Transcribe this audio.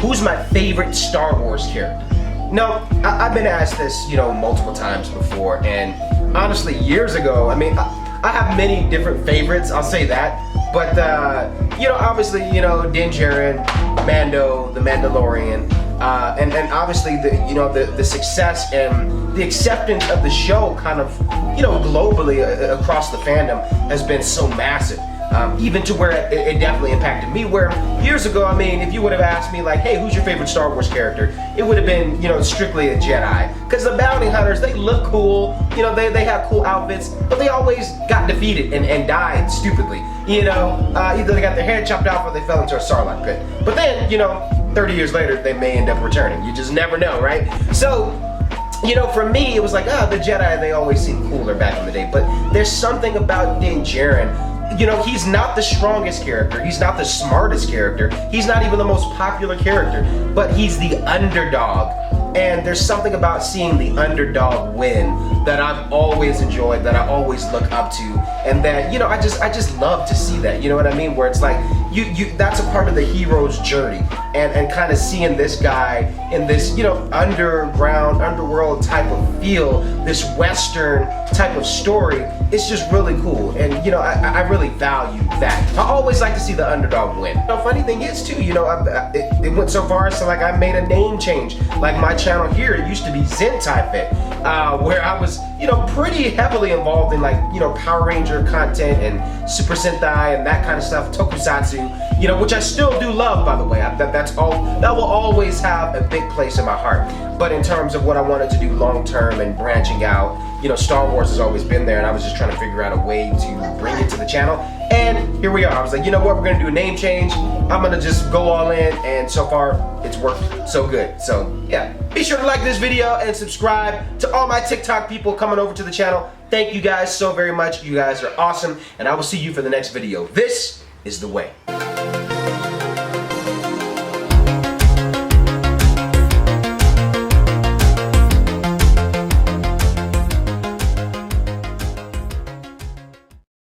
who's my favorite Star Wars character? No, I've been asked this, multiple times before, and honestly, years ago, I mean, I have many different favorites, I'll say that, but, obviously, Din Djarin, Mando, the Mandalorian, and obviously the success and the acceptance of the show kind of, globally across the fandom has been so massive. Even to where it definitely impacted me, where years ago, I mean, if you would have asked me like, hey, who's your favorite Star Wars character? It would have been, strictly a Jedi. Because the bounty hunters, they look cool, they have cool outfits, but they always got defeated and died stupidly. Either they got their head chopped off or they fell into a Sarlacc pit. But then, 30 years later, they may end up returning. You just never know, right? So, for me, it was like, the Jedi, they always seemed cooler back in the day. But there's something about Din Djarin. He's not the strongest character, he's not the smartest character, he's not even the most popular character, but he's the underdog. And there's something about seeing the underdog win that I've always enjoyed, that I always look up to, and that, I just love to see that, you know what I mean? Where it's like, that's a part of the hero's journey, and kind of seeing this guy in this, underworld type of feel, this Western type of story, it's just really cool, and, I really value that. I always like to see the underdog win. The funny thing is, too, it went so far, so like I made a name change. Like my channel here, it used to be Zentai Fit, where I was, pretty heavily involved in like, Power Ranger content and Super Sentai and that kind of stuff, Tokusatsu, which I still do love, by the way. That will always have a big place in my heart. But in terms of what I wanted to do long term and branching out, Star Wars has always been there, and I was just trying to figure out a way to bring it to the channel. And here we are. I was like, you know what, we're gonna do a name change. I'm gonna just go all in, and so far it's worked so good. So yeah, be sure to like this video and subscribe. To all my TikTok people coming over to the channel, thank you guys so very much. You guys are awesome, and I will see you for the next video. This is the way.